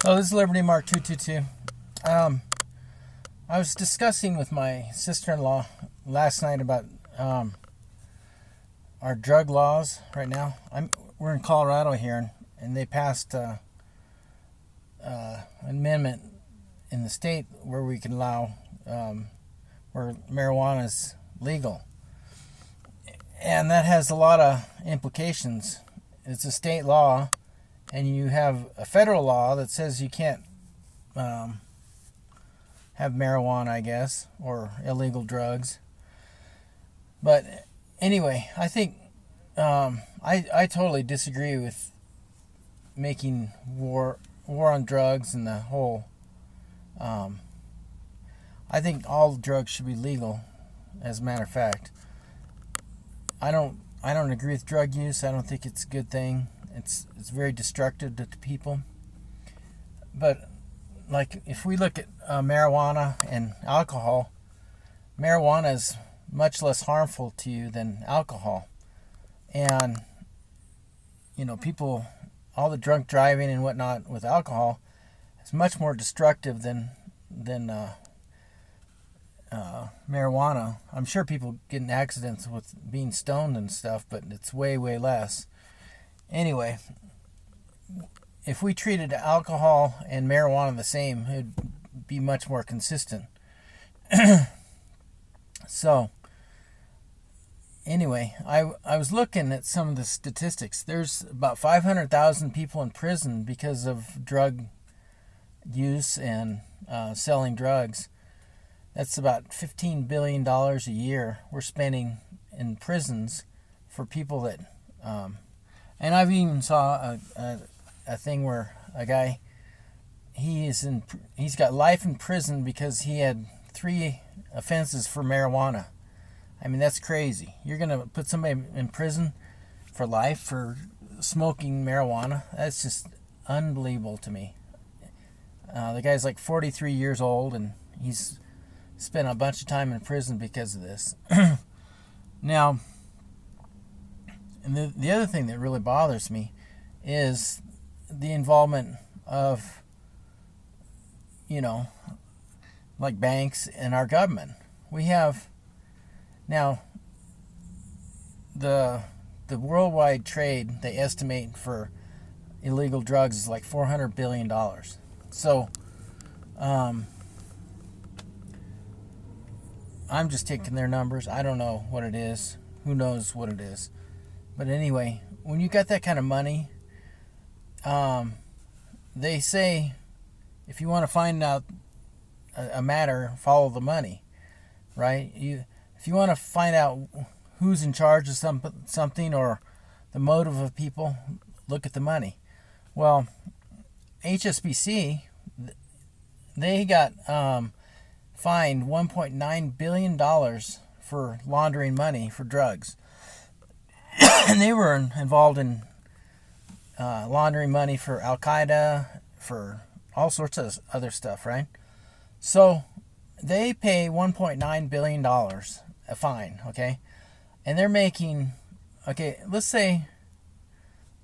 Oh, this is Liberty Mark 222. I was discussing with my sister-in-law last night about our drug laws right now. We're in Colorado here, and they passed an amendment in the state where we can allow where marijuana is legal. And that has a lot of implications. It's a state law, and you have a federal law that says you can't have marijuana, I guess, or illegal drugs. But anyway, I think I totally disagree with making war on drugs and the whole. I think all drugs should be legal. As a matter of fact, I don't agree with drug use. I don't think it's a good thing. It's very destructive to people. But like if we look at marijuana and alcohol, marijuana is much less harmful to you than alcohol. And people, all the drunk driving and whatnot with alcohol is much more destructive than marijuana. I'm sure people get in accidents with being stoned and stuff, but it's way less. Anyway, if we treated alcohol and marijuana the same, it would be much more consistent. So, anyway, I was looking at some of the statistics. There's about 500,000 people in prison because of drug use and selling drugs. That's about $15 billion a year we're spending in prisons for people that... and I've even saw a thing where a guy, he's got life in prison because he had 3 offenses for marijuana. I mean, that's crazy. You're going to put somebody in prison for life for smoking marijuana? That's just unbelievable to me. The guy's like 43 years old, and he's spent a bunch of time in prison because of this. Now, and the other thing that really bothers me is the involvement of, like banks and our government. We have now the worldwide trade they estimate for illegal drugs is like $400 billion. So, I'm just taking their numbers. I don't know what it is. Who knows what it is? But anyway, when you got that kind of money, they say if you want to find out a matter, follow the money, right? If you want to find out who's in charge of something or the motive of people, look at the money. Well, HSBC, they got fined $1.9 billion for laundering money for drugs. And they were involved in laundering money for Al-Qaeda, for all sorts of other stuff, right? So they pay $1.9 billion a fine, okay? And they're making, okay, let's say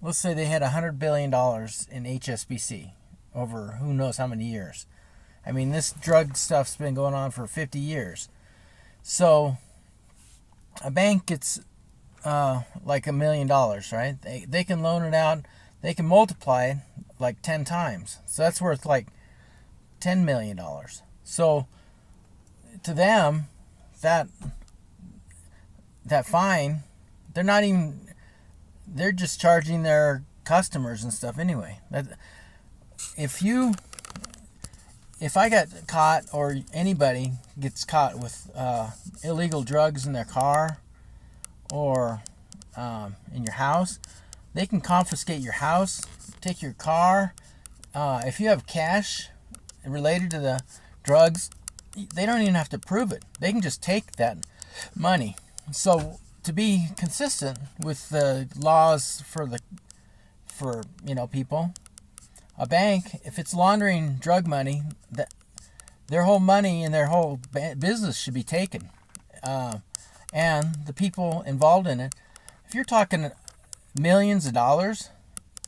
they had $100 billion in HSBC over who knows how many years. I mean, this drug stuff's been going on for 50 years. So a bank gets like $1 million, right? They can loan it out. They can multiply it like 10 times. So that's worth like $10 million. So to them, that fine, they're just charging their customers and stuff anyway. If I got caught, or anybody gets caught with illegal drugs in their car or in your house, they can confiscate your house, take your car. If you have cash related to the drugs, they don't even have to prove it. They can just take that money. So to be consistent with the laws for people, a bank, if it's laundering drug money, their whole money and their whole business should be taken. And the people involved in it, if you're talking millions of dollars,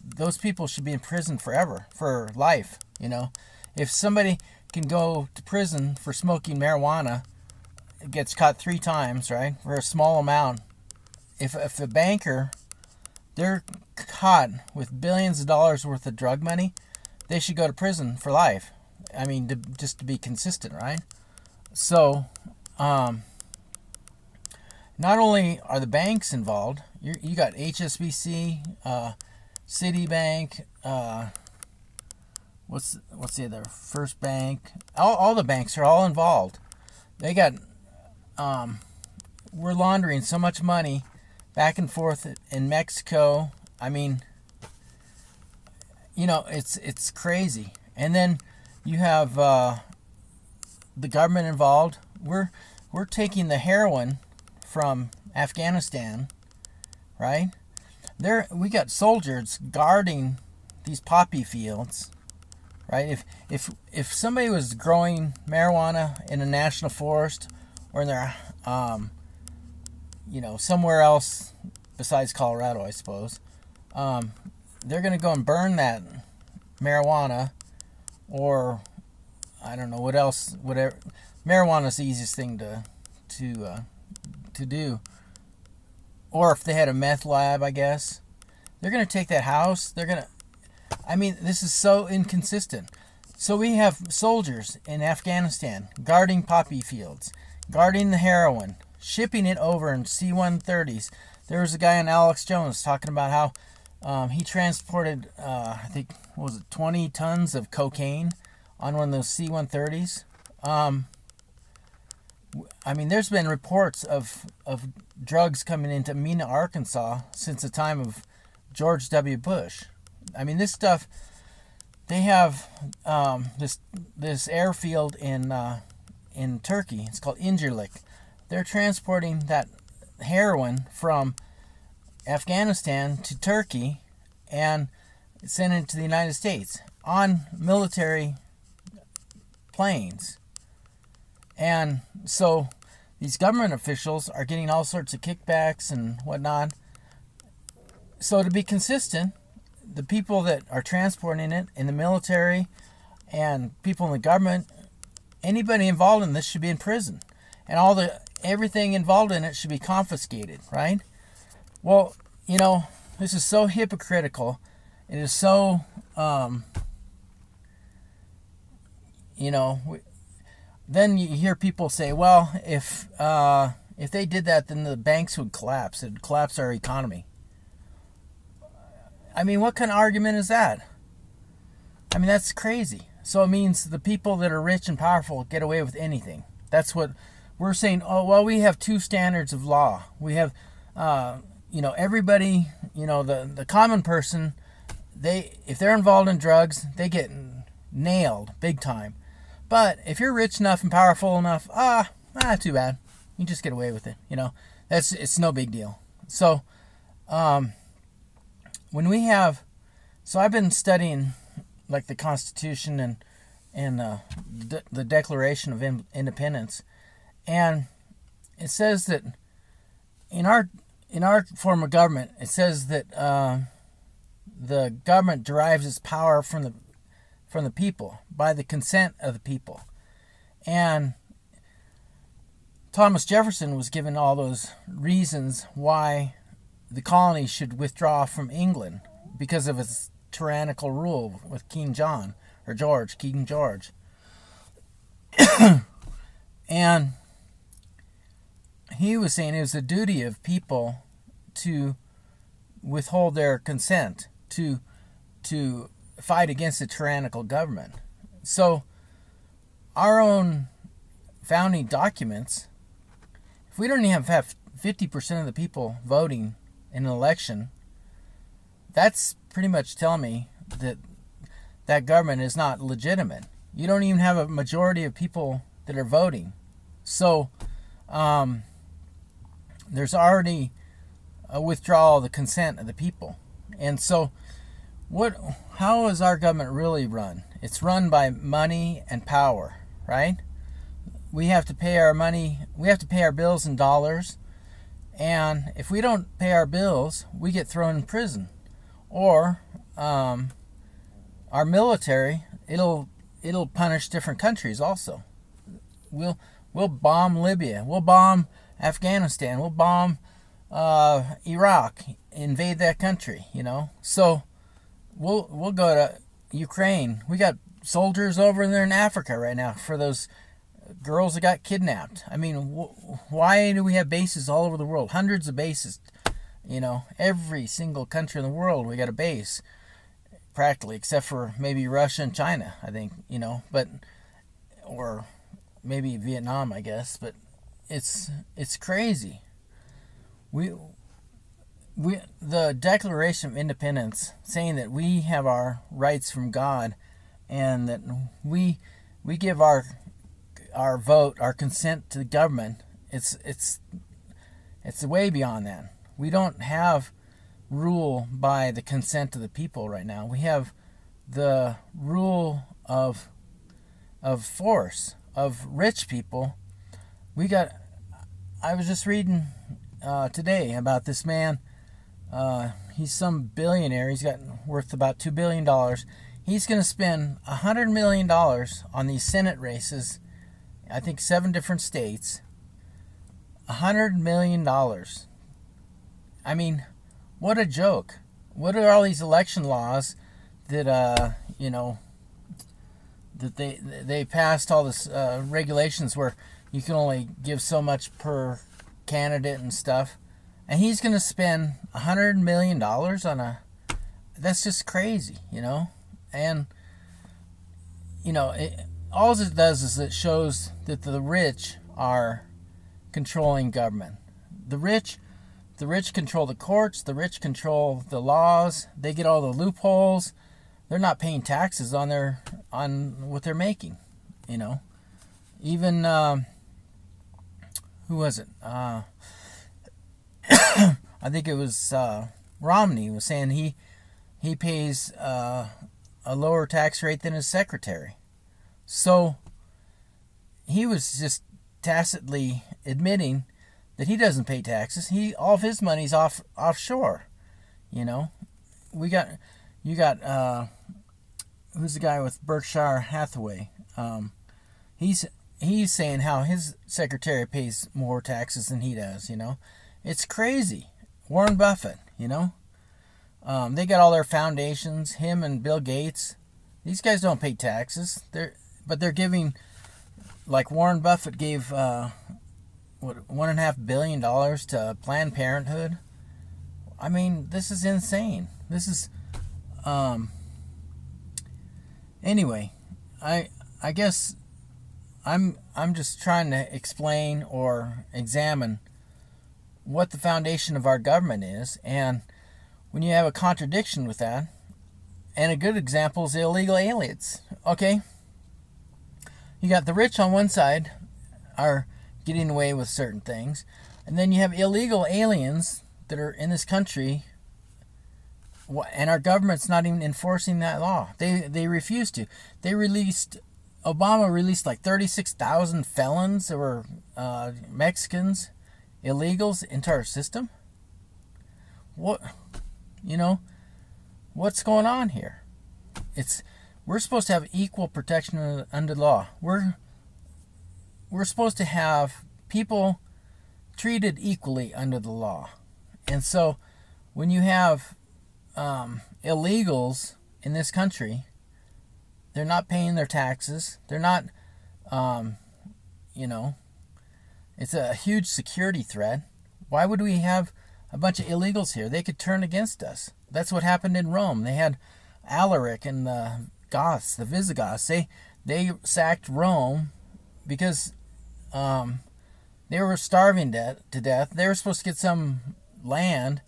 those people should be in prison forever, for life. If somebody can go to prison for smoking marijuana, gets caught 3 times, right, for a small amount. If a banker, they're caught with billions of dollars worth of drug money, they should go to prison for life. I mean, just to be consistent, right? So, not only are the banks involved, you got HSBC, Citibank, what's the other? First Bank. All the banks are all involved. They got, we're laundering so much money back and forth in Mexico. I mean, it's crazy. And then you have the government involved. We're taking the heroin from Afghanistan, right? We got soldiers guarding these poppy fields, right? If somebody was growing marijuana in a national forest or in their somewhere else besides Colorado, I suppose, they're going to go and burn that marijuana, or I don't know what else. Whatever, marijuana is the easiest thing to do. Or if they had a meth lab, I guess they're going to take that house. This is so inconsistent. So we have soldiers in Afghanistan guarding poppy fields, guarding the heroin, shipping it over in C-130s. There was a guy on Alex Jones talking about how he transported, I think, 20 tons of cocaine on one of those C-130s. There's been reports of drugs coming into Mena, Arkansas since the time of George W. Bush. This stuff, they have this airfield in Turkey. It's called Incirlik. They're transporting that heroin from Afghanistan to Turkey and sending it to the United States on military planes. And so these government officials are getting all sorts of kickbacks and whatnot. So to be consistent, the people that are transporting it in the military and people in the government, anybody involved in this should be in prison. And everything involved in it should be confiscated, right? Well, this is so hypocritical. It is so, then you hear people say, well, if they did that, then the banks would collapse. It would collapse our economy. What kind of argument is that? That's crazy. So it means the people that are rich and powerful get away with anything. That's what we're saying. Oh, well, we have 2 standards of law. We have, everybody, the common person, if they're involved in drugs, they get nailed big time. But if you're rich enough and powerful enough, too bad. You just get away with it. It's no big deal. So, so I've been studying like the Constitution and the Declaration of Independence, and it says that in our form of government, it says that the government derives its power from the people, by the consent of the people. And Thomas Jefferson was given all those reasons why the colonies should withdraw from England, because of its tyrannical rule with King John, or King George. And he was saying it was the duty of people to withhold their consent, to fight against a tyrannical government. So our own founding documents, if we don't even have 50% of the people voting in an election, that's pretty much telling me that government is not legitimate. You don't even have a majority of people that are voting. So there's already a withdrawal of the consent of the people. And so how is our government really run? It's run by money and power, right? We have to pay our money, we have to pay our bills in dollars, and if we don't pay our bills, we get thrown in prison. Or our military, it'll punish different countries also. We'll bomb Libya. We'll bomb Afghanistan. We'll bomb Iraq. Invade that country. So we'll go to Ukraine. We got soldiers over there in Africa right now for those girls that got kidnapped. I mean, why do we have bases all over the world? Hundreds of bases. Every single country in the world we got a base, practically, except for maybe Russia and China, I think. But or maybe Vietnam, I guess. But it's crazy. The Declaration of Independence, saying that we have our rights from God, and that we give our vote, our consent to the government. It's way beyond that. We don't have rule by the consent of the people right now. We have the rule of force, of rich people. I was just reading today about this man. He's some billionaire. He's got worth about $2 billion. He's going to spend $100 million on these Senate races, I think 7 different states. $100 million. I mean, what a joke. What are all these election laws that, that they passed all this regulations where you can only give so much per candidate and stuff. And he's going to spend $100 million on that's just crazy, And, all it does is it shows that the rich are controlling government. The rich control the courts. The rich control the laws. They get all the loopholes. They're not paying taxes on what they're making. Even who was it? I think it was Romney was saying he pays a lower tax rate than his secretary. So he was just tacitly admitting that he doesn't pay taxes. All of his money's offshore. You got who's the guy with Berkshire Hathaway? He's saying how his secretary pays more taxes than he does. It's crazy. Warren Buffett. They got all their foundations. Him and Bill Gates. These guys don't pay taxes. But they're giving, like Warren Buffett gave $1.5 billion to Planned Parenthood. I mean, this is insane. This is anyway, I guess I'm just trying to explain or examine what the foundation of our government is, and when you have a contradiction with that, and a good example is illegal aliens. Okay, you got the rich on one side are getting away with certain things, and then you have illegal aliens that are in this country, and our government's not even enforcing that law. They refuse to. Obama released like 36,000 felons that were Mexicans, illegals, into our system. What's going on here? We're supposed to have equal protection under the law. We're supposed to have people treated equally under the law. And so when you have illegals in this country, they're not paying their taxes. They're not, it's a huge security threat. Why would we have a bunch of illegals here? They could turn against us. That's what happened in Rome. They had Alaric and the Goths, the Visigoths. They sacked Rome because they were starving to death. They were supposed to get some land.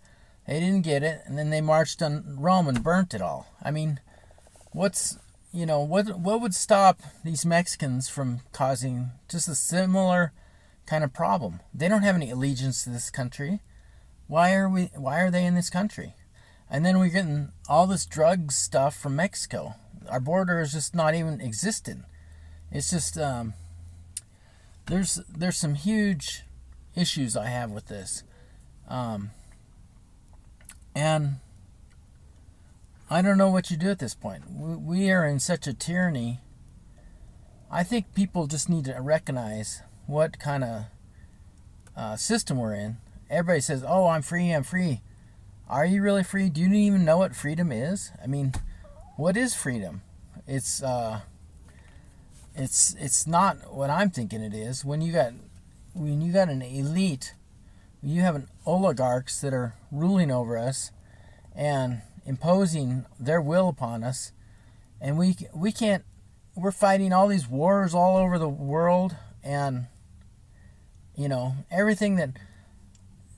They didn't get it, and then they marched on Rome and burnt it all. I mean, what would stop these Mexicans from causing just a similar kind of problem? They don't have any allegiance to this country. Why are they in this country? And then we're getting all this drug stuff from Mexico. Our border is just not even existent. It's just there's some huge issues I have with this, and I don't know what you do at this point. We are in such a tyranny. I think people just need to recognize what kind of system we're in. Everybody says, "Oh, I'm free, I'm free." Are you really free? Do you even know what freedom is? I mean, what is freedom? It's not what I'm thinking it is. When you got an elite, you have an oligarchs that are ruling over us and imposing their will upon us, and we can't. We're fighting all these wars all over the world, and everything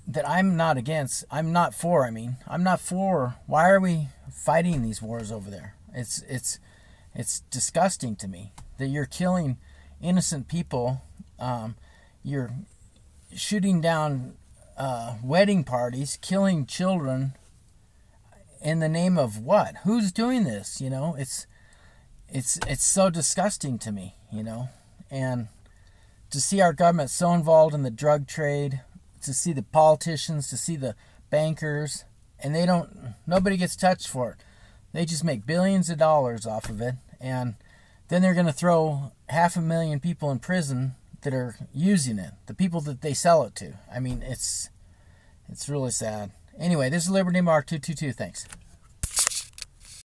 that I'm not against. I'm not for. I mean, I'm not for. Why are we fighting these wars over there? It's disgusting to me that you're killing innocent people. You're shooting down wedding parties, killing children in the name of what? Who's doing this? It's so disgusting to me, and to see our government so involved in the drug trade, to see the politicians, to see the bankers, and nobody gets touched for it. They just make billions of dollars off of it, and then they're going to throw 500,000 people in prison that are using it, the people that they sell it to. I mean, it's really sad. Anyway, this is Liberty Mark 222. Thanks.